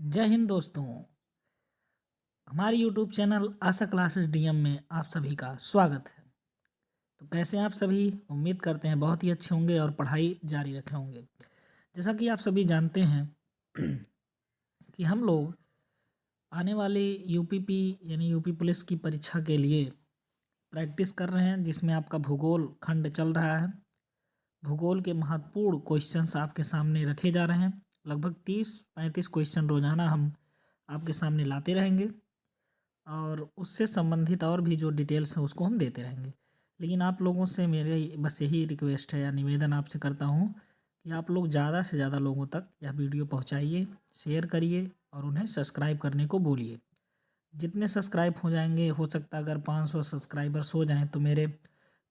जय हिंद दोस्तों। हमारे यूट्यूब चैनल आशा क्लासेस डीएम में आप सभी का स्वागत है। तो कैसे हैं आप सभी? उम्मीद करते हैं बहुत ही अच्छे होंगे और पढ़ाई जारी रखे होंगे। जैसा कि आप सभी जानते हैं कि हम लोग आने वाले यूपीपी यानी यूपी पुलिस की परीक्षा के लिए प्रैक्टिस कर रहे हैं, जिसमें आपका भूगोल खंड चल रहा है। भूगोल के महत्वपूर्ण क्वेश्चंस आपके सामने रखे जा रहे हैं। लगभग 30-35 क्वेश्चन रोजाना हम आपके सामने लाते रहेंगे और उससे संबंधित और भी जो डिटेल्स हैं उसको हम देते रहेंगे। लेकिन आप लोगों से मेरे बस यही रिक्वेस्ट है या निवेदन आपसे करता हूँ कि आप लोग ज़्यादा से ज़्यादा लोगों तक यह वीडियो पहुँचाइए, शेयर करिए और उन्हें सब्सक्राइब करने को बोलिए। जितने सब्सक्राइब हो जाएंगे, हो सकता है अगर 500 सब्सक्राइबर्स हो जाएं तो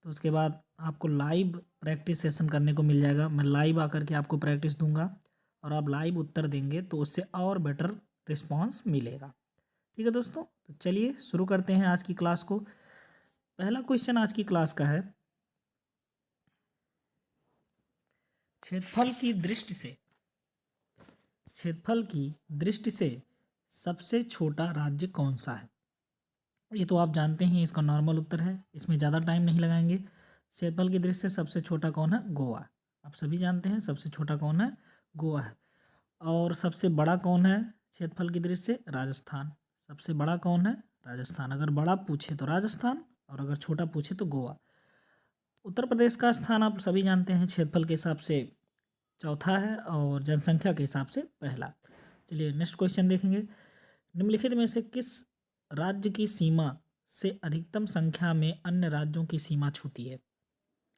उसके बाद आपको लाइव प्रैक्टिस सेशन करने को मिल जाएगा। मैं लाइव आकर के आपको प्रैक्टिस दूंगा और आप लाइव उत्तर देंगे तो उससे और बेटर रिस्पॉन्स मिलेगा। ठीक है दोस्तों, तो चलिए शुरू करते हैं आज की क्लास को। पहला क्वेश्चन आज की क्लास का है, क्षेत्रफल की दृष्टि से सबसे छोटा राज्य कौन सा है? ये तो आप जानते हैं, इसका नॉर्मल उत्तर है, इसमें ज़्यादा टाइम नहीं लगाएंगे। क्षेत्रफल की दृष्टि से सबसे छोटा कौन है? गोवा। आप सभी जानते हैं सबसे छोटा कौन है? गोवा है। और सबसे बड़ा कौन है क्षेत्रफल की दृष्टि से? राजस्थान। सबसे बड़ा कौन है? राजस्थान। अगर बड़ा पूछे तो राजस्थान और अगर छोटा पूछे तो गोवा। उत्तर प्रदेश का स्थान आप सभी जानते हैं क्षेत्रफल के हिसाब से चौथा है और जनसंख्या के हिसाब से पहला। चलिए नेक्स्ट क्वेश्चन देखेंगे। निम्नलिखित में से किस राज्य की सीमा से अधिकतम संख्या में अन्य राज्यों की सीमा छूती है?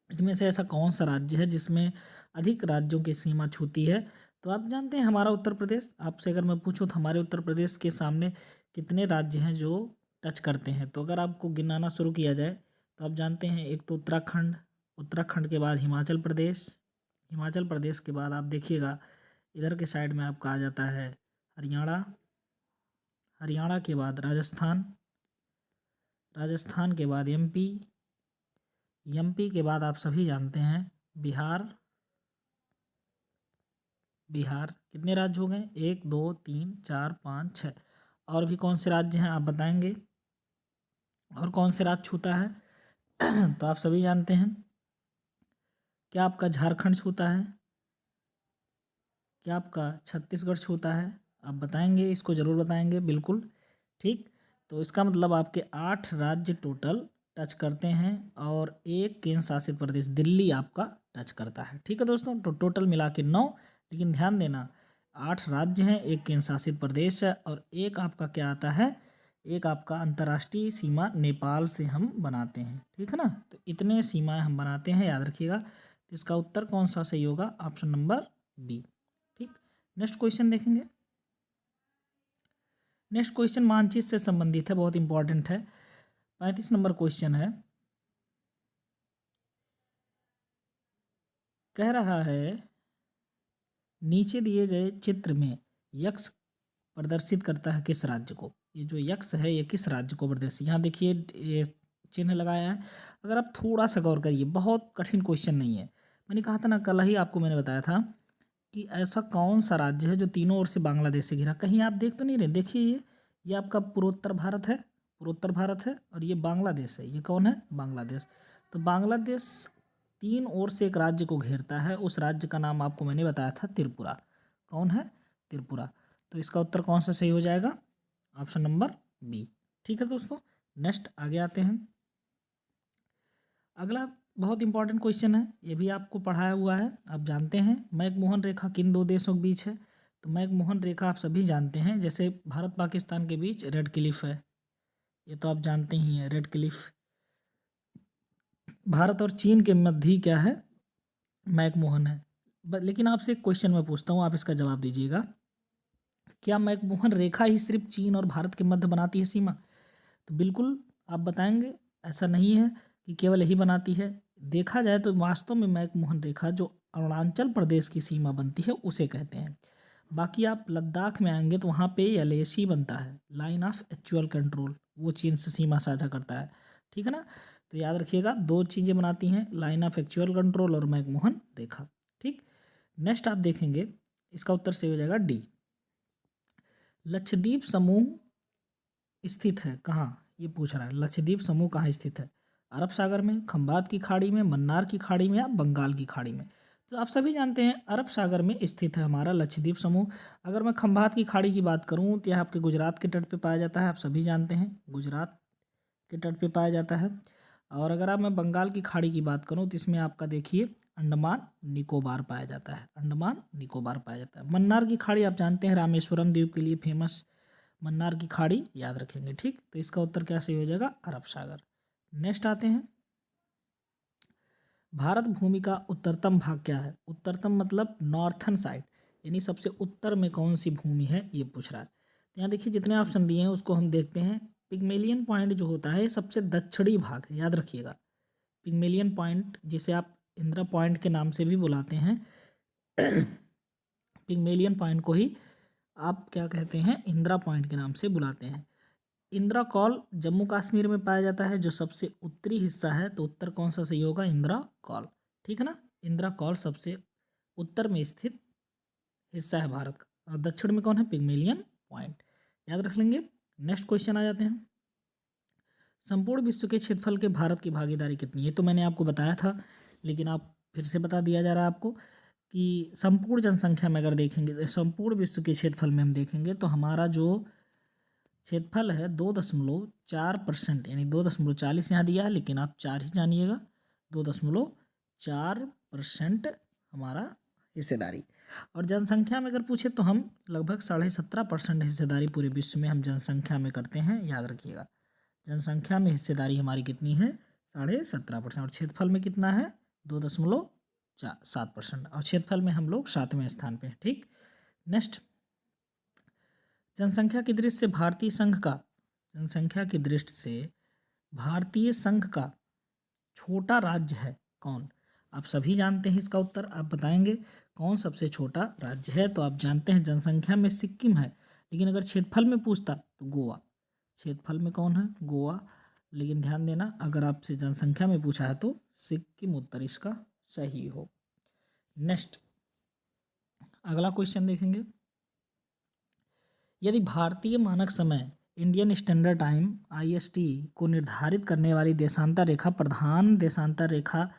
इनमें से ऐसा कौन सा राज्य है जिसमें अधिक राज्यों की सीमा छूती है? तो आप जानते हैं हमारा उत्तर प्रदेश। आपसे अगर मैं पूछूं तो हमारे उत्तर प्रदेश के सामने कितने राज्य हैं जो टच करते हैं? तो अगर आपको गिनाना शुरू किया जाए तो आप जानते हैं, एक तो उत्तराखंड, उत्तराखंड के बाद हिमाचल प्रदेश, हिमाचल प्रदेश के बाद आप देखिएगा इधर के साइड में आपका आ जाता है हरियाणा, हरियाणा के बाद राजस्थान, राजस्थान के बाद एमपी, एमपी के बाद आप सभी जानते हैं बिहार। बिहार कितने राज्य हो गए? 1 2 3 4 5 6। और भी कौन से राज्य हैं आप बताएंगे? और कौन से राज्य छूता है? तो आप सभी जानते हैं, क्या आपका झारखंड छूता है? क्या आपका छत्तीसगढ़ छूता है? आप बताएंगे, इसको ज़रूर बताएंगे, बिल्कुल ठीक। तो इसका मतलब आपके 8 राज्य टोटल टच करते हैं और एक केंद्र शासित प्रदेश दिल्ली आपका टच करता है। ठीक है दोस्तों, तो टोटल मिला के 9। लेकिन ध्यान देना, 8 राज्य हैं, एक केंद्र शासित प्रदेश है और एक आपका क्या आता है, एक आपका अंतर्राष्ट्रीय सीमा नेपाल से हम बनाते हैं। ठीक है ना, तो इतने सीमाएं हम बनाते हैं, याद रखिएगा। तो इसका उत्तर कौन सा सही होगा? Option number B. ठीक, नेक्स्ट क्वेश्चन देखेंगे। नेक्स्ट क्वेश्चन मानचित्र से संबंधित है, बहुत इंपॉर्टेंट है। 35 नंबर क्वेश्चन है, कह रहा है नीचे दिए गए चित्र में यक्ष प्रदर्शित करता है किस राज्य को? ये जो यक्ष है ये किस राज्य को प्रदर्शित, यहाँ देखिए ये चिन्ह लगाया है। अगर आप थोड़ा सा गौर करिए, बहुत कठिन क्वेश्चन नहीं है। मैंने कहा था ना, कल ही आपको मैंने बताया था कि ऐसा कौन सा राज्य है जो तीनों ओर से बांग्लादेश से घिरा। कहीं आप देख तो नहीं रहे? देखिए ये आपका पूर्वोत्तर भारत है, पूर्वोत्तर भारत है और ये बांग्लादेश है। ये कौन है? बांग्लादेश। तो बांग्लादेश तीन ओर से एक राज्य को घेरता है, उस राज्य का नाम आपको मैंने बताया था त्रिपुरा। कौन है? त्रिपुरा। तो इसका उत्तर कौन सा सही हो जाएगा? Option number B. ठीक है दोस्तों, नेक्स्ट आगे आते हैं। अगला बहुत इंपॉर्टेंट क्वेश्चन है, ये भी आपको पढ़ाया हुआ है, आप जानते हैं मैकमोहन रेखा किन दो देशों के बीच है? तो मैकमोहन रेखा आप सभी जानते हैं, जैसे भारत पाकिस्तान के बीच रेड क्लिफ है, ये तो आप जानते ही हैं, रेड क्लिफ। भारत और चीन के मध्य ही क्या है? मैकमोहन है। लेकिन आपसे एक क्वेश्चन मैं पूछता हूँ, आप इसका जवाब दीजिएगा। क्या मैकमोहन रेखा ही सिर्फ चीन और भारत के मध्य बनाती है सीमा? तो बिल्कुल आप बताएंगे ऐसा नहीं है कि केवल यही बनाती है। देखा जाए तो वास्तव में मैकमोहन रेखा जो अरुणाचल प्रदेश की सीमा बनती है उसे कहते हैं। बाकी आप लद्दाख में आएंगे तो वहाँ पे एलएसी बनता है, लाइन ऑफ एक्चुअल कंट्रोल, वो चीन से सीमा साझा करता है। ठीक है ना, तो याद रखिएगा दो चीज़ें बनाती हैं, लाइन ऑफ एक्चुअल कंट्रोल और मैकमोहन रेखा। ठीक, नेक्स्ट आप देखेंगे, इसका उत्तर सही हो जाएगा डी। लक्षद्वीप समूह स्थित है कहाँ, ये पूछ रहा है। लक्षद्वीप समूह कहाँ स्थित है? अरब सागर में, खंबात की खाड़ी में, मन्नार की खाड़ी में या बंगाल की खाड़ी में? तो आप सभी जानते हैं अरब सागर में स्थित है हमारा लक्षद्वीप समूह। अगर मैं खंबात की खाड़ी की बात करूं तो यह आपके गुजरात के तट पे पाया जाता है, आप सभी जानते हैं गुजरात के तट पे पाया जाता है। और अगर आप मैं बंगाल की खाड़ी की बात करूं तो इसमें आपका देखिए अंडमान निकोबार पाया जाता है, अंडमान निकोबार पाया जाता है। मन्नार की खाड़ी आप जानते हैं रामेश्वरम द्वीप के लिए फेमस, मन्नार की खाड़ी याद रखेंगे, ठीक। तो इसका उत्तर क्या सही हो जाएगा? अरब सागर। नेक्स्ट आते हैं, भारत भूमि का उत्तरतम भाग क्या है? उत्तरतम मतलब नॉर्थन साइड, यानी सबसे उत्तर में कौन सी भूमि है, ये पूछ रहा है। तो यहाँ देखिए जितने ऑप्शन दिए हैं उसको हम देखते हैं। पिग्मेलियन पॉइंट जो होता है सबसे दक्षिणी भाग है, याद रखिएगा। पिग्मेलियन पॉइंट जिसे आप इंदिरा पॉइंट के नाम से भी बुलाते हैं पिग्मेलियन पॉइंट को ही आप क्या कहते हैं? इंदिरा पॉइंट के नाम से बुलाते हैं। इंदिरा कॉल जम्मू कश्मीर में पाया जाता है जो सबसे उत्तरी हिस्सा है, तो उत्तर कौन सा सही होगा? इंदिरा कॉल, ठीक है ना। इंदिरा कॉल सबसे उत्तर में स्थित हिस्सा है भारत का, और दक्षिण में कौन है? पिग्मेलियन पॉइंट, याद रख लेंगे। नेक्स्ट क्वेश्चन आ जाते हैं, संपूर्ण विश्व के क्षेत्रफल के भारत की भागीदारी कितनी है? तो मैंने आपको बताया था, लेकिन आप फिर से बता दिया जा रहा है आपको कि संपूर्ण जनसंख्या में अगर देखेंगे, संपूर्ण विश्व के क्षेत्रफल में हम देखेंगे तो हमारा जो क्षेत्रफल है 2.4%, यानी 2.40 यहाँ दिया है, लेकिन आप 4 ही जानिएगा। 2.4% हमारा हिस्सेदारी। और जनसंख्या में अगर पूछे तो हम लगभग 17.5% हिस्सेदारी पूरे विश्व में हम जनसंख्या में करते हैं, याद रखिएगा। जनसंख्या में हिस्सेदारी हमारी कितनी है? 17.5%। और क्षेत्रफल में कितना है? 2.7%। और क्षेत्रफल में हम लोग 7वें स्थान पे हैं, ठीक। नेक्स्ट, जनसंख्या की दृष्टि से भारतीय संघ का, जनसंख्या की दृष्टि से भारतीय संघ का छोटा राज्य है कौन? आप सभी जानते हैं इसका उत्तर, आप बताएंगे कौन सबसे छोटा राज्य है। तो आप जानते हैं जनसंख्या में सिक्किम है, लेकिन अगर क्षेत्रफल में पूछता तो गोवा। क्षेत्रफल में कौन है? गोवा। लेकिन ध्यान देना अगर आपसे जनसंख्या में पूछा है तो सिक्किम उत्तर इसका सही हो। नेक्स्ट, अगला क्वेश्चन देखेंगे, यदि भारतीय मानक समय इंडियन स्टैंडर्ड टाइम आईएसटी को निर्धारित करने वाली देशांतर रेखा प्रधान देशांतर रेखा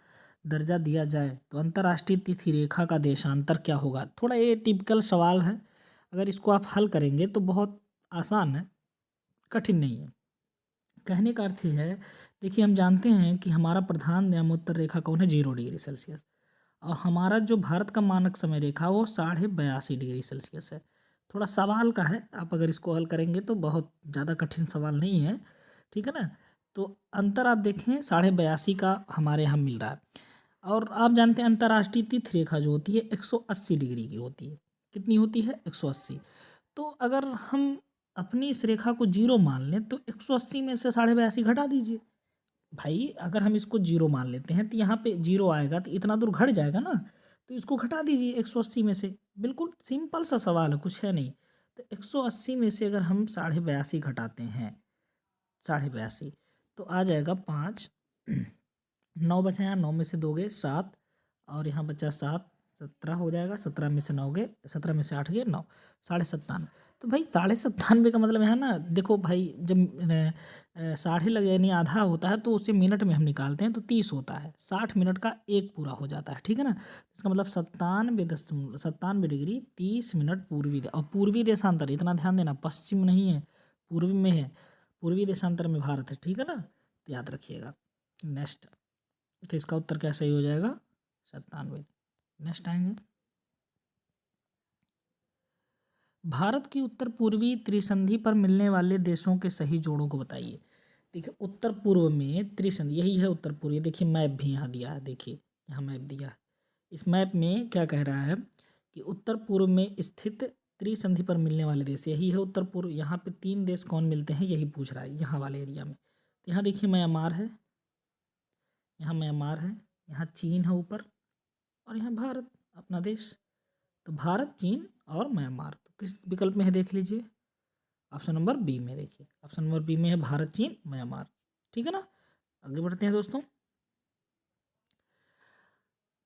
दर्जा दिया जाए तो अंतर्राष्ट्रीय तिथि रेखा का देशांतर क्या होगा? थोड़ा ये टिपिकल सवाल है, अगर इसको आप हल करेंगे तो बहुत आसान है, कठिन नहीं है। कहने का अर्थ ये है, देखिए हम जानते हैं कि हमारा प्रधान न्यामोत्तर रेखा कौन है? 0 डिग्री सेल्सियस। और हमारा जो भारत का मानक समय रेखा वो 82.5 डिग्री सेल्सियस है। थोड़ा सवाल का है, आप अगर इसको हल करेंगे तो बहुत ज़्यादा कठिन सवाल नहीं है, ठीक है ना। तो अंतर आप देखें 82.5 का हमारे यहाँ मिल रहा है। और आप जानते हैं अंतर्राष्ट्रीय तिथि रेखा जो होती है 180 डिग्री की होती है। कितनी होती है? 180। तो अगर हम अपनी इस रेखा को 0 मान लें तो 180 में से 82.5 घटा दीजिए। भाई अगर हम इसको 0 मान लेते हैं तो यहाँ पे 0 आएगा तो इतना दूर घट जाएगा ना, तो इसको घटा दीजिए 180 में से। बिल्कुल सिंपल सा सवाल है, कुछ है नहीं। तो 180 में से अगर हम 82.5 घटाते हैं, 82.5, तो आ जाएगा 5। 9 बचा, यहाँ 9 में से 2 गए 7, और यहाँ बचा 7, 17 हो जाएगा। 17 में से 9 गए, 17 में से 8 गए 9, 97.5। तो भाई 97.5 का मतलब है ना, देखो भाई जब साढ़े लगे यानी आधा होता है तो उसे मिनट में हम निकालते हैं तो 30 होता है। 60 मिनट का एक पूरा हो जाता है, ठीक है ना। इसका मतलब 97 डिग्री 30 मिनट और पूर्वी देशांतर, इतना ध्यान देना, पश्चिम नहीं है, पूर्वी में है। पूर्वी देशांतर में भारत है, ठीक है ना, तो याद रखिएगा। नेक्स्ट, तो इसका उत्तर क्या सही हो जाएगा? 97। नेक्स्ट आएंगे, भारत की उत्तर पूर्वी त्रिसंधि पर मिलने वाले देशों के सही जोड़ों को बताइए। देखिए उत्तर पूर्व में त्रिसंधि, यही है उत्तर पूर्व। देखिए मैप भी यहाँ दिया है, देखिए यहाँ मैप दिया है। इस मैप में क्या कह रहा है कि उत्तर पूर्व में स्थित त्रिसंधि पर मिलने वाले देश, यही है उत्तर पूर्व। यहाँ पे 3 देश कौन मिलते हैं यही पूछ रहा है, यहाँ वाले एरिया में। तो यहाँ देखिए म्यांमार है, यहाँ म्यांमार है, यहाँ चीन है ऊपर, और यहाँ भारत अपना देश। तो भारत, चीन और म्यांमार, तो किस विकल्प में है देख लीजिए, ऑप्शन नंबर बी में। देखिए ऑप्शन नंबर बी में है भारत, चीन, म्यांमार, ठीक है ना। आगे बढ़ते हैं दोस्तों,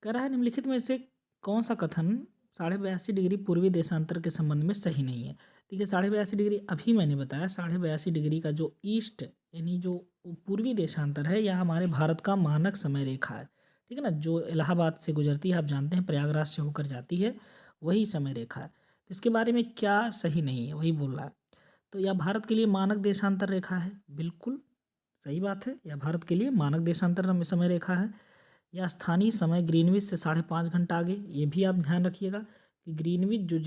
कह रहा है निम्नलिखित में से कौन सा कथन 82.5 डिग्री पूर्वी देशांतर के संबंध में सही नहीं है? ठीक है, 82.5 डिग्री अभी मैंने बताया 82.5 डिग्री का जो ईस्ट यानी जो पूर्वी देशांतर है, यह हमारे भारत का मानक समय रेखा है। ठीक है ना, जो इलाहाबाद से गुजरती है, आप जानते हैं प्रयागराज से होकर जाती है, वही समय रेखा है। तो इसके बारे में क्या सही नहीं है वही बोल रहा है। तो यह भारत के लिए मानक देशांतर रेखा है, बिल्कुल सही बात है, यह भारत के लिए मानक देशांतर समय रेखा है। या स्थानीय समय ग्रीनविच से 5.5 घंटा आगे, ये भी आप ध्यान रखिएगा कि ग्रीनविच जो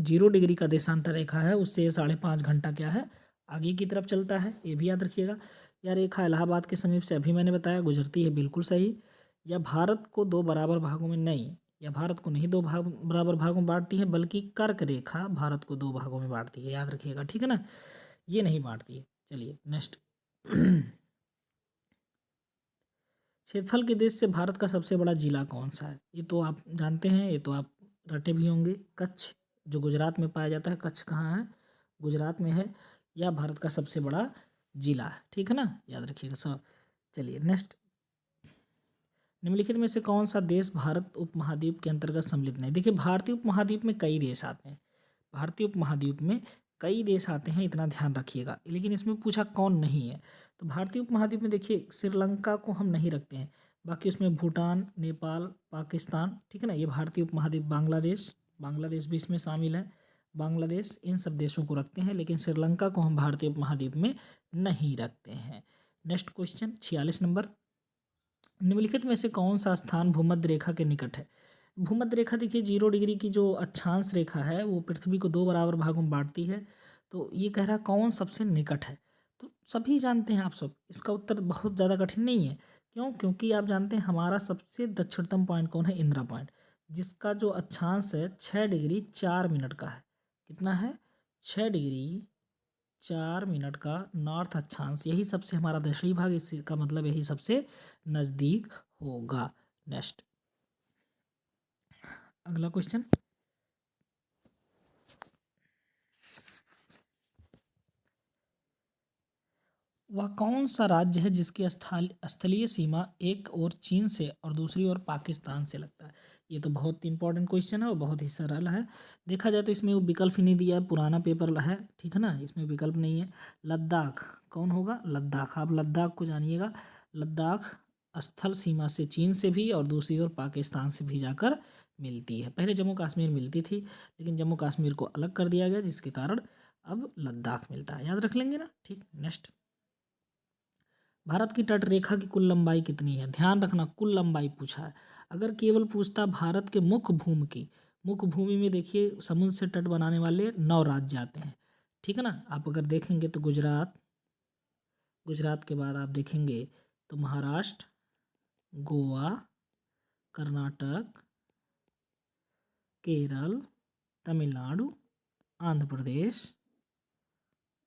0 डिग्री का देशांतर रेखा है, उससे 5.5 घंटा क्या है, आगे की तरफ चलता है, ये भी याद रखिएगा। यह रेखा इलाहाबाद के समीप से अभी मैंने बताया गुजरती है, बिल्कुल सही। यह भारत को दो बराबर भागों में नहीं, यह भारत को नहीं दो बराबर भागों में बांटती है, बल्कि कर्क रेखा भारत को दो भागों में बांटती है, याद रखिएगा, ठीक है ना, ये नहीं बांटती है। चलिए नेक्स्ट। क्षेत्रफल के देश से भारत का सबसे बड़ा जिला कौन सा है, ये तो आप जानते हैं, ये तो आप रटे भी होंगे, कच्छ, जो गुजरात में पाया जाता है। कच्छ कहाँ है, गुजरात में है। यह भारत का सबसे बड़ा जिला है, ठीक है ना, याद रखिएगा सब। चलिए नेक्स्ट। निम्नलिखित में से कौन सा देश भारत उपमहाद्वीप के अंतर्गत सम्मिलित नहीं। देखिए, भारतीय उपमहाद्वीप में कई देश आते हैं, भारतीय उपमहाद्वीप में कई देश आते हैं, इतना ध्यान रखिएगा, लेकिन इसमें पूछा कौन नहीं है। तो भारतीय उपमहाद्वीप में देखिए श्रीलंका को हम नहीं रखते हैं, बाकी उसमें भूटान, नेपाल, पाकिस्तान, ठीक है ना, ये भारतीय उपमहाद्वीप, बांग्लादेश, बांग्लादेश भी इसमें शामिल है, बांग्लादेश, इन सब देशों को रखते हैं, लेकिन श्रीलंका को हम भारतीय उपमहाद्वीप में नहीं रखते हैं। Next question 46 number. निम्नलिखित में से कौन सा स्थान भूमध्य रेखा के निकट है। भूमध्य रेखा देखिए 0 डिग्री की जो अक्षांश रेखा है, वो पृथ्वी को दो बराबर भागों में बांटती है। तो ये कह रहा है कौन सबसे निकट है। तो सभी जानते हैं आप सब, इसका उत्तर बहुत ज़्यादा कठिन नहीं है। क्यों, क्योंकि आप जानते हैं हमारा सबसे दक्षिणतम पॉइंट कौन है, इंदिरा पॉइंट, जिसका जो अक्षांश है 6 डिग्री 4 मिनट का है। कितना है, 6 डिग्री 4 मिनट का नॉर्थ अक्षांश, यही सबसे हमारा दक्षिणी भाग, इसका मतलब यही सबसे नज़दीक होगा। नेक्स्ट, अगला क्वेश्चन। वह कौन सा राज्य है जिसकी स्थलीय सीमा एक ओर चीन से और दूसरी ओर पाकिस्तान से लगता है। ये तो बहुत इंपॉर्टेंट क्वेश्चन है और बहुत ही सरल है। देखा जाए तो इसमें वो विकल्प ही नहीं दिया है, पुराना पेपर है, ठीक है ना, इसमें विकल्प नहीं है। लद्दाख कौन होगा, लद्दाख, आप लद्दाख को जानिएगा। लद्दाख स्थल सीमा से चीन से भी और दूसरी ओर पाकिस्तान से भी जाकर मिलती है। पहले जम्मू कश्मीर मिलती थी, लेकिन जम्मू कश्मीर को अलग कर दिया गया, जिसके कारण अब लद्दाख मिलता है, याद रख लेंगे ना, ठीक। नेक्स्ट, भारत की तट रेखा की कुल लंबाई कितनी है। ध्यान रखना, कुल लंबाई पूछा है। अगर केवल पूछता भारत के मुख्य भूमि की, मुख्य भूमि में देखिए समुद्र से तट बनाने वाले 9 राज्य आते हैं, ठीक है ना। आप अगर देखेंगे तो गुजरात, गुजरात के बाद आप देखेंगे तो महाराष्ट्र, गोवा, कर्नाटक, केरल, तमिलनाडु, आंध्र प्रदेश,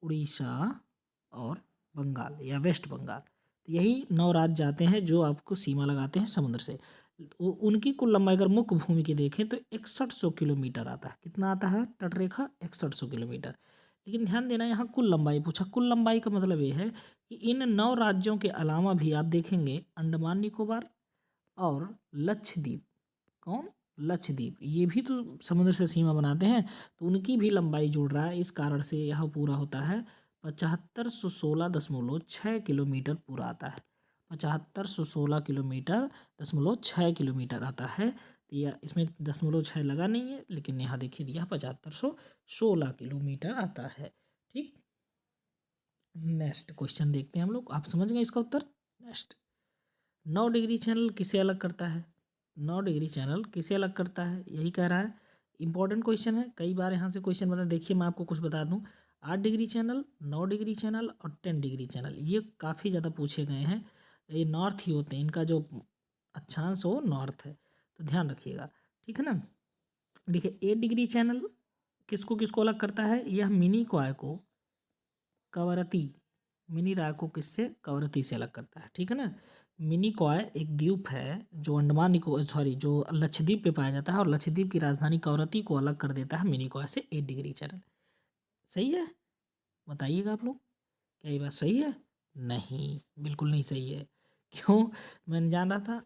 उड़ीसा और बंगाल या वेस्ट बंगाल। तो यही 9 राज्य आते हैं जो आपको सीमा लगाते हैं समुद्र से। उनकी कुल लंबाई अगर मुख्य भूमि की देखें तो 6100 किलोमीटर आता है। कितना आता है तट रेखा, 6100 किलोमीटर। लेकिन ध्यान देना, यहाँ कुल लंबाई पूछा। कुल लंबाई का मतलब ये है कि इन 9 राज्यों के अलावा भी आप देखेंगे अंडमान निकोबार और लक्षद्वीप, कौन, लक्षद्वीप, ये भी तो समुद्र से सीमा बनाते हैं, तो उनकी भी लंबाई जोड़ रहा है। इस कारण से यह पूरा होता है 7516.6 किलोमीटर पूरा आता है। 7516.6 किलोमीटर आता है। तो यह इसमें 0.6 लगा नहीं है, लेकिन यहाँ देखिए दिया 7516 किलोमीटर आता है, ठीक। नेक्स्ट क्वेश्चन देखते हैं हम लोग, आप समझ गए इसका उत्तर। नेक्स्ट, 9 डिग्री चैनल किसे अलग करता है। 9 डिग्री चैनल किसे अलग करता है, यही कह रहा है। इंपॉर्टेंट क्वेश्चन है, कई बार यहाँ से क्वेश्चन बता, देखिए मैं आपको कुछ बता दूँ। 8 डिग्री चैनल, 9 डिग्री चैनल और 10 डिग्री चैनल, ये काफ़ी ज़्यादा पूछे गए हैं। ये नॉर्थ ही होते हैं, इनका जो अक्षांश हो नॉर्थ है, तो ध्यान रखिएगा, ठीक है ना। देखिए 8 डिग्री चैनल किसको किसको अलग करता है, यह मिनी कॉय को कवरती, मिनी राय को किससे, कवरती से अलग करता है, ठीक है ना। मिनी कॉय एक द्वीप है जो अंडमान निको सॉरी जो लक्षद्वीप पे पाया जाता है, और लक्षद्वीप की राजधानी कवरती को अलग कर देता है मिनी कॉय से 8 डिग्री चैनल। सही है, बताइएगा आप लोग, क्या ये बात सही है। नहीं, बिल्कुल नहीं सही है। क्यों, मैंने जान रहा था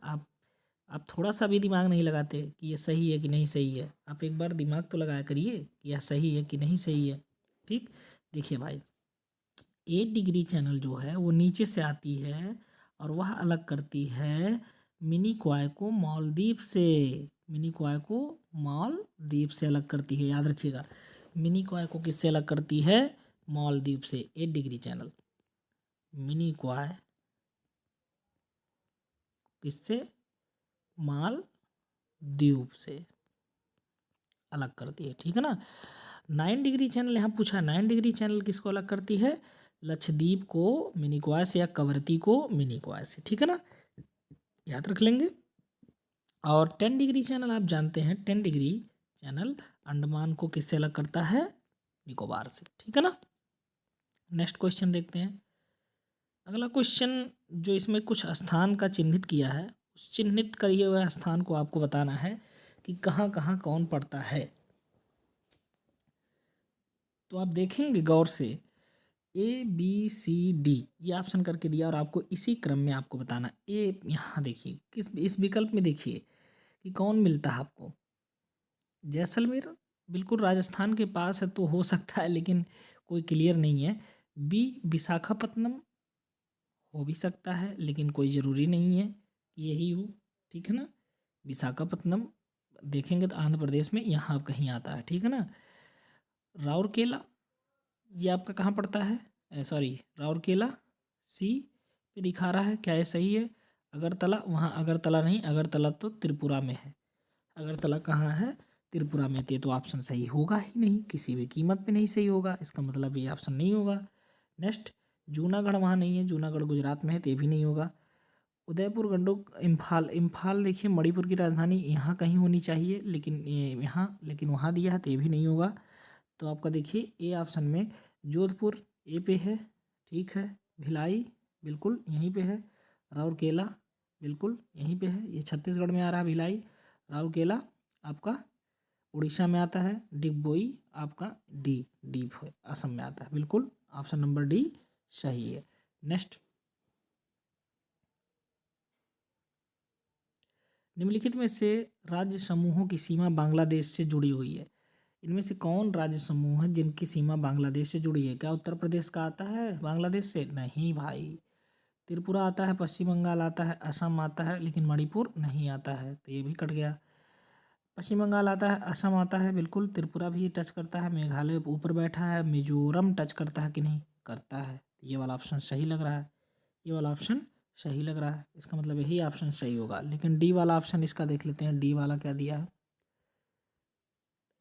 आप थोड़ा सा भी दिमाग नहीं लगाते कि ये सही है कि नहीं सही है। आप एक बार दिमाग तो लगाया करिए कि यह सही है कि नहीं सही है। ठीक, देखिए भाई, 8 डिग्री चैनल जो है वो नीचे से आती है और वह अलग करती है मिनी क्वाय को मालदीव से। मिनी क्वाय को मालदीव से अलग करती है, याद रखिएगा। मिनी क्वाय को किससे अलग करती है? मालदीव से। 8 डिग्री चैनल मिनी क्वाय किससे? मालदीव से अलग करती है, ठीक है ना। 9 डिग्री चैनल यहाँ पूछा, 9 डिग्री चैनल किसको अलग करती है? लक्षद्वीप को मिनी क्वाय से या कवरती को मिनी क्वाय से, ठीक है ना, याद रख लेंगे। और 10 डिग्री चैनल आप जानते हैं, 10 डिग्री चैनल अंडमान को किससे अलग करता है? निकोबार से, ठीक है ना। नेक्स्ट क्वेश्चन देखते हैं। अगला क्वेश्चन जो इसमें कुछ स्थान का चिन्हित किया है, उस चिन्हित किए हुए स्थान को आपको बताना है कि कहाँ कहाँ कौन पड़ता है। तो आप देखेंगे गौर से, ABCD ये ऑप्शन करके दिया और आपको इसी क्रम में आपको बताना। ए यहाँ देखिए, किस इस विकल्प में देखिए कि कौन मिलता है आपको। जैसलमेर बिल्कुल राजस्थान के पास है तो हो सकता है, लेकिन कोई क्लियर नहीं है। बी विशाखापत्तनम हो भी सकता है, लेकिन कोई ज़रूरी नहीं है कि यही हो, ठीक है ना। विशाखापत्तनम देखेंगे तो आंध्र प्रदेश में यहाँ कहीं आता है, ठीक है ना। राउरकेला ये आपका कहाँ पड़ता है? सॉरी, राउरकेला सी पे दिखा रहा है, क्या ये सही है? अगरतला, वहाँ अगरतला नहीं, अगरतला तो त्रिपुरा में है। अगरतला कहाँ है? त्रिपुरा में। तो ये तो ऑप्शन सही होगा ही नहीं, किसी भी कीमत पे नहीं सही होगा, इसका मतलब ये ऑप्शन नहीं होगा। नेक्स्ट, जूनागढ़ वहाँ नहीं है, जूनागढ़ गुजरात में है, तो ये भी नहीं होगा। उदयपुर, गंडोक, इम्फाल, इम्फाल देखिए मणिपुर की राजधानी यहाँ कहीं होनी चाहिए, लेकिन ये यहाँ, लेकिन वहाँ दिया है तो ये भी नहीं होगा। तो आपका देखिए ए ऑप्शन में जोधपुर ए पे है, ठीक है। भिलाई बिल्कुल यहीं पे है। राउरकेला बिल्कुल यहीं पे है, ये छत्तीसगढ़ में आ रहा है भिलाई। राउरकेला आपका उड़ीसा में आता है। डिगबोई आपका डीप है, असम में आता है। बिल्कुल ऑप्शन नंबर डी सही है। नेक्स्ट, निम्नलिखित में से राज्य समूहों की सीमा बांग्लादेश से जुड़ी हुई है। इनमें से कौन राज्य समूह है जिनकी सीमा बांग्लादेश से जुड़ी है? क्या उत्तर प्रदेश का आता है बांग्लादेश से? नहीं भाई। त्रिपुरा आता है, पश्चिम बंगाल आता है, असम आता है, लेकिन मणिपुर नहीं आता है, तो ये भी कट गया। पश्चिम बंगाल आता है, असम आता है बिल्कुल, त्रिपुरा भी टच करता है, मेघालय ऊपर बैठा है, मिजोरम टच करता है कि नहीं? करता है। ये वाला ऑप्शन सही लग रहा है, ये वाला ऑप्शन सही लग रहा है, इसका मतलब यही ऑप्शन सही होगा। लेकिन डी वाला ऑप्शन इसका देख लेते हैं, डी वाला क्या दिया है?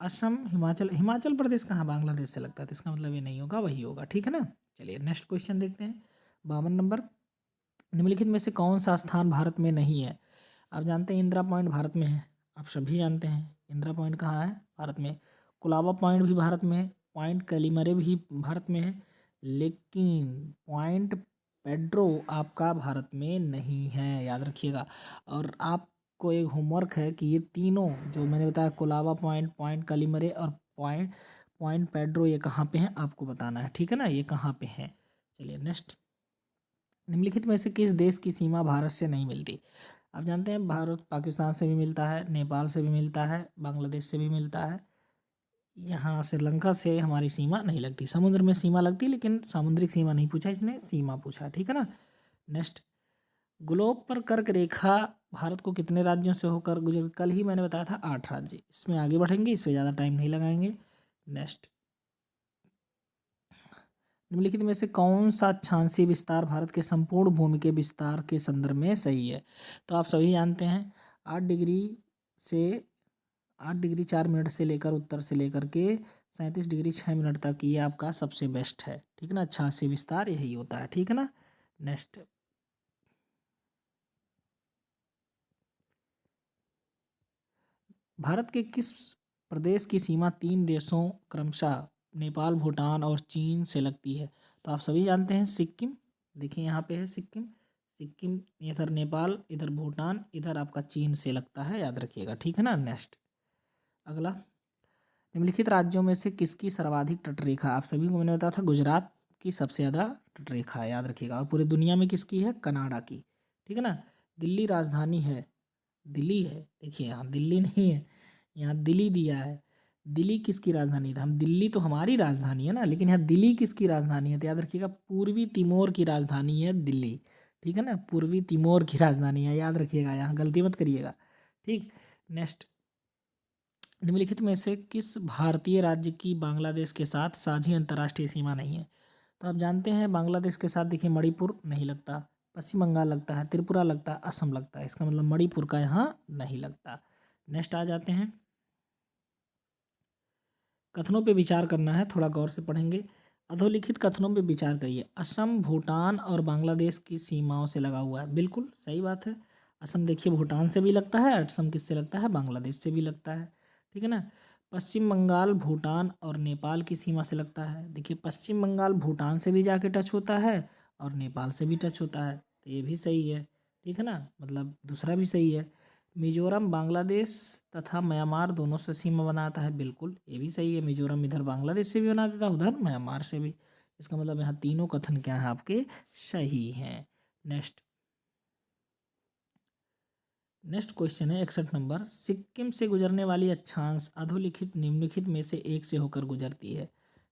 असम, हिमाचल, हिमाचल प्रदेश कहाँ बांग्लादेश से लगता है, तो इसका मतलब ये नहीं होगा, वही होगा, ठीक है ना। चलिए नेक्स्ट क्वेश्चन देखते हैं। 52 नंबर, निम्नलिखित में से कौन सा स्थान भारत में नहीं है? आप जानते हैं इंदिरा पॉइंट भारत में है, आप सभी जानते हैं इंदिरा पॉइंट कहाँ है? भारत में। कुलाबा पॉइंट भी भारत में है, पॉइंट कैलिमरे भी भारत में है, लेकिन पॉइंट पेड्रो आपका भारत में नहीं है, याद रखिएगा। और आपको एक होमवर्क है कि ये तीनों जो मैंने बताया, कुलाबा पॉइंट, पॉइंट कैलिमरे और पॉइंट पॉइंट पेड्रो, ये कहाँ पे हैं आपको बताना है, ठीक है ना, ये कहाँ पे हैं। चलिए नेक्स्ट, निम्नलिखित में से किस देश की सीमा भारत से नहीं मिलती? आप जानते हैं भारत पाकिस्तान से भी मिलता है, नेपाल से भी मिलता है, बांग्लादेश से भी मिलता है। यहाँ श्रीलंका से हमारी सीमा नहीं लगती, समुद्र में सीमा लगती है, लेकिन सामुद्रिक सीमा नहीं पूछा इसने, सीमा पूछा, ठीक है ना। नेक्स्ट, ग्लोब पर कर्क रेखा भारत को कितने राज्यों से होकर गुजर? कल ही मैंने बताया था 8 राज्य। इसमें आगे बढ़ेंगे, इस पर ज़्यादा टाइम नहीं लगाएंगे। नेक्स्ट, निम्नलिखित में से कौन सा अक्षांशीय विस्तार भारत के संपूर्ण भूमि के विस्तार के संदर्भ में सही है? तो आप सभी जानते हैं 8 डिग्री से 8 डिग्री 4 मिनट से लेकर उत्तर से लेकर के 37 डिग्री 6 मिनट तक ये आपका सबसे बेस्ट है, ठीक है ना। अक्षांशीय विस्तार यही होता है, ठीक है ना। नेक्स्ट, भारत के किस प्रदेश की सीमा 3 देशों क्रमशः नेपाल, भूटान और चीन से लगती है? तो आप सभी जानते हैं सिक्किम, देखिए यहाँ पे है सिक्किम। सिक्किम इधर नेपाल, इधर भूटान, इधर आपका चीन से लगता है, याद रखिएगा, ठीक है ना। नेक्स्ट, अगला, निम्नलिखित राज्यों में से किसकी सर्वाधिक तटरेखा? आप सभी को मैंने बताया था गुजरात की सबसे ज़्यादा तटरेखा है, याद रखिएगा। और पूरे दुनिया में किसकी है? कनाडा की, ठीक है ना। दिल्ली राजधानी है, दिल्ली है, देखिए यहाँ दिल्ली नहीं है, यहाँ दिल्ली दिया है। दिल्ली किसकी राजधानी है? हम दिल्ली तो हमारी राजधानी है ना, लेकिन यहाँ दिल्ली किसकी राजधानी है? तो याद रखिएगा पूर्वी तिमोर की राजधानी है दिल्ली। ठीक है ना, पूर्वी तिमोर की राजधानी है, याद रखिएगा, यहाँ गलती मत करिएगा। ठीक। नेक्स्ट, निम्नलिखित में से किस भारतीय राज्य की बांग्लादेश के साथ साझी अंतर्राष्ट्रीय सीमा नहीं है? तो आप जानते हैं बांग्लादेश के साथ देखिए मणिपुर नहीं लगता, पश्चिम बंगाल लगता है, त्रिपुरा लगता है, असम लगता है, इसका मतलब मणिपुर का यहाँ नहीं लगता। नेक्स्ट आ जाते हैं, कथनों पे विचार करना है, थोड़ा गौर से पढ़ेंगे। अधोलिखित कथनों पे विचार करिए। असम भूटान और बांग्लादेश की सीमाओं से लगा हुआ है, बिल्कुल सही बात है। असम देखिए भूटान से भी लगता है, असम किससे लगता है? बांग्लादेश से भी लगता है। ठीक है ना। पश्चिम बंगाल भूटान और नेपाल की सीमा से लगता है, देखिए पश्चिम बंगाल भूटान से भी जाके टच होता है और नेपाल से भी टच होता है, तो ये भी सही है। ठीक है ना, मतलब दूसरा भी सही है। मिजोरम बांग्लादेश तथा म्यांमार दोनों से सीमा बनाता है, बिल्कुल ये भी सही है। मिजोरम इधर बांग्लादेश से भी बना देता है, उधर म्यांमार से भी। इसका मतलब यहाँ तीनों कथन क्या है आपके? सही हैं। नेक्स्ट, नेक्स्ट क्वेश्चन है 61 नंबर। सिक्किम से गुजरने वाली अक्षांश अधोलिखित निम्नलिखित में से एक से होकर गुजरती है।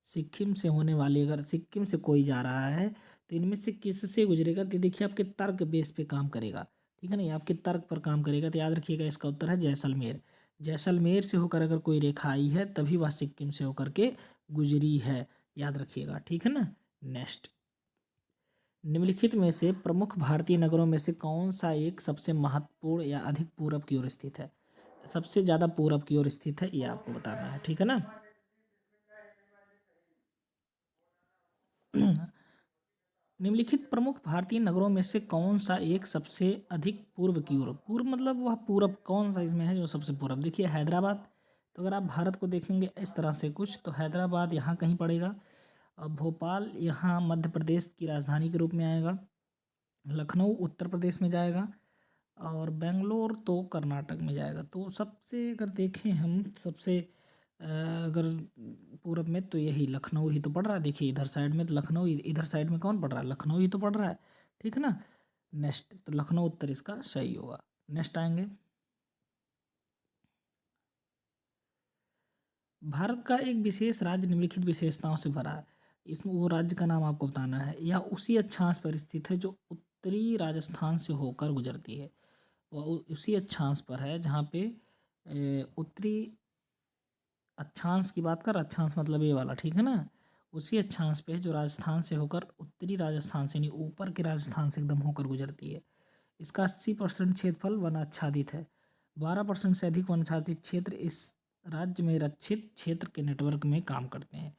सिक्किम से होने वाली, अगर सिक्किम से कोई जा रहा है तो इनमें से किससे गुजरेगा? तो देखिए आपके तर्क बेस पे काम करेगा। ठीक है ना, ये आपके तर्क पर काम करेगा, तो याद रखिएगा इसका उत्तर है जैसलमेर। जैसलमेर से होकर अगर कोई रेखा आई है तभी वह सिक्किम से होकर के गुजरी है, याद रखिएगा। ठीक है ना। नेक्स्ट, निम्नलिखित में से प्रमुख भारतीय नगरों में से कौन सा एक सबसे महत्वपूर्ण या अधिक पूरब की ओर स्थित है? सबसे ज़्यादा पूरब की ओर स्थित है, ये आपको बताना है। ठीक है ना। निम्नलिखित प्रमुख भारतीय नगरों में से कौन सा एक सबसे अधिक पूर्व की ओर, पूर्व मतलब वह पूरब कौन सा इसमें है जो सबसे पूरब? देखिए हैदराबाद। तो अगर आप भारत को देखेंगे इस तरह से कुछ, तो हैदराबाद यहाँ कहीं पड़ेगा। अब भोपाल यहाँ मध्य प्रदेश की राजधानी के रूप में आएगा। लखनऊ उत्तर प्रदेश में जाएगा और बेंगलोर तो कर्नाटक में जाएगा। तो सबसे अगर देखें हम सबसे अगर पूरब में तो यही लखनऊ ही तो पड़ रहा है। देखिए इधर साइड में तो लखनऊ, इधर साइड में कौन पड़ रहा है? लखनऊ ही तो पड़ रहा है। ठीक है ना। नेक्स्ट, तो लखनऊ उत्तर इसका सही होगा। नेक्स्ट आएंगे, भारत का एक विशेष राज्य निम्नलिखित विशेषताओं से भरा है। इसमें वो राज्य का नाम आपको बताना है। यह उसी अक्षांश पर स्थित है जो उत्तरी राजस्थान से होकर गुजरती है। वह उसी अक्षांश पर है जहाँ पे उत्तरी अक्षांश की बात कर, अक्षांश मतलब ये वाला। ठीक है ना, उसी अक्षांश पे है जो राजस्थान से होकर उत्तरी राजस्थान से नहीं, ऊपर के राजस्थान से एकदम होकर गुजरती है। इसका 80% क्षेत्रफल वनाच्छादित है। 12% से अधिक वनाच्छादित क्षेत्र इस राज्य में रक्षित क्षेत्र के नेटवर्क में काम करते हैं।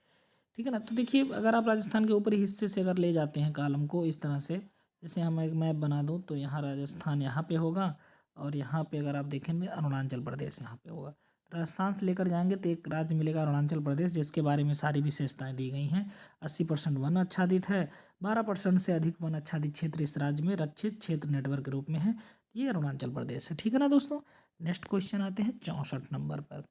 ठीक है ना। तो देखिए अगर आप राजस्थान के ऊपरी हिस्से से अगर ले जाते हैं कालम को इस तरह से, जैसे हम एक मैप बना दूँ तो यहाँ राजस्थान यहाँ पे होगा और यहाँ पे अगर आप देखेंगे अरुणाचल प्रदेश यहाँ पे होगा। राजस्थान से लेकर जाएंगे तो एक राज्य मिलेगा अरुणाचल प्रदेश, जिसके बारे में सारी विशेषताएं दी गई हैं। 80% वन आच्छादित है, 12% से अधिक वन आच्छादित क्षेत्र इस राज्य में रक्षित क्षेत्र नेटवर्क के रूप में है। ये अरुणाचल प्रदेश है। ठीक है ना दोस्तों। नेक्स्ट क्वेश्चन आते हैं 64 नंबर पर।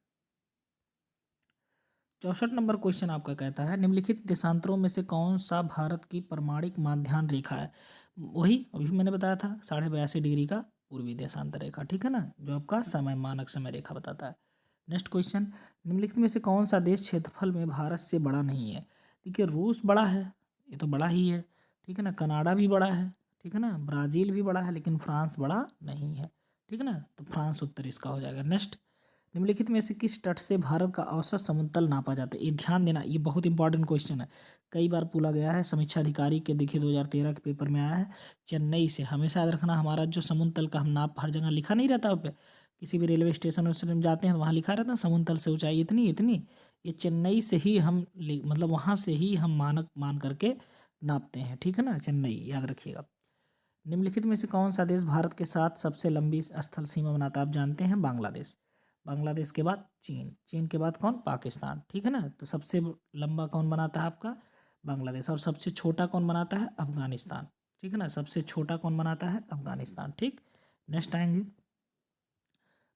64 नंबर क्वेश्चन आपका कहता है निम्नलिखित देशांतरों में से कौन सा भारत की प्रमाणिक माध्यान्ह रेखा है? वही अभी मैंने बताया था 82.5 डिग्री का पूर्वी देशांतर रेखा। ठीक है ना, जो आपका समय मानक समय रेखा बताता है। नेक्स्ट क्वेश्चन, निम्नलिखित में से कौन सा देश क्षेत्रफल में भारत से बड़ा नहीं है? देखिए रूस बड़ा है, ये तो बड़ा ही है। ठीक है ना, कनाडा भी बड़ा है। ठीक है ना, ब्राज़ील भी बड़ा है, लेकिन फ्रांस बड़ा नहीं है। ठीक है ना, तो फ्रांस उत्तर इसका हो जाएगा। नेक्स्ट, निम्नलिखित में से किस तट से भारत का औसत समुद्र तल नापा जाता है? ये ध्यान देना, ये बहुत इंपॉर्टेंट क्वेश्चन है, कई बार पूछा गया है। समीक्षा अधिकारी के देखिए 2013 के पेपर में आया है। चेन्नई से, हमेशा याद रखना, हमारा जो समुद्र तल का हम नाप हर जगह लिखा नहीं रहता पे, किसी भी रेलवे स्टेशन उस्टेशन में जाते हैं तो वहाँ लिखा रहता है समुद्र तल से ऊंचाई इतनी इतनी। ये चेन्नई से ही हम मतलब वहाँ से ही हम मानक मान करके नापते हैं। ठीक है ना, चेन्नई याद रखिएगा। निम्नलिखित में से कौन सा देश भारत के साथ सबसे लंबी स्थल सीमा बनाता है? आप जानते हैं बांग्लादेश। बांग्लादेश के बाद चीन, चीन के बाद कौन? पाकिस्तान। ठीक है ना, तो सबसे लंबा कौन बनाता है आपका? बांग्लादेश। और सबसे छोटा कौन बनाता है? अफगानिस्तान। ठीक है ना, सबसे छोटा कौन बनाता है? अफगानिस्तान। ठीक। नेक्स्ट आएंगे,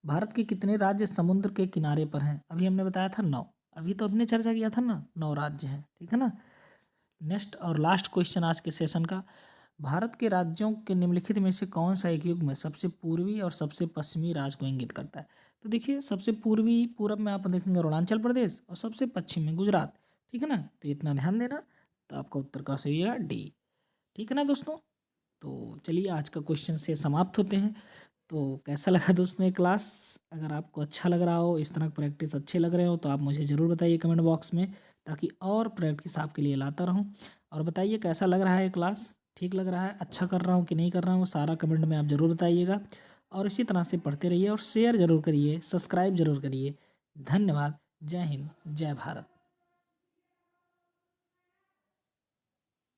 भारत के कितने राज्य समुद्र के किनारे पर हैं? अभी हमने बताया था 9, अभी तो हमने चर्चा किया था ना, 9 राज्य हैं। ठीक है ना। नेक्स्ट और लास्ट क्वेश्चन आज के सेशन का, भारत के राज्यों के निम्नलिखित में से कौन सा एक युग में सबसे पूर्वी और सबसे पश्चिमी राज्य को इंगित करता है? तो देखिए सबसे पूरब में आप देखेंगे अरुणाचल प्रदेश और सबसे पश्चिम में गुजरात। ठीक है ना, तो इतना ध्यान देना। तो आपका उत्तर का सही है डी। ठीक है ना दोस्तों। तो चलिए आज का क्वेश्चन से समाप्त होते हैं। तो कैसा लगा दोस्तों ये क्लास? अगर आपको अच्छा लग रहा हो, इस तरह की प्रैक्टिस अच्छे लग रहे हो, तो आप मुझे ज़रूर बताइए कमेंट बॉक्स में, ताकि और प्रैक्टिस आपके लिए लाता रहूं। और बताइए कैसा लग रहा है क्लास, ठीक लग रहा है, अच्छा कर रहा हूँ कि नहीं कर रहा हूँ, सारा कमेंट में आप ज़रूर बताइएगा। और इसी तरह से पढ़ते रहिए और शेयर ज़रूर करिए, सब्सक्राइब ज़रूर करिए। धन्यवाद। जय हिंद, जय भारत।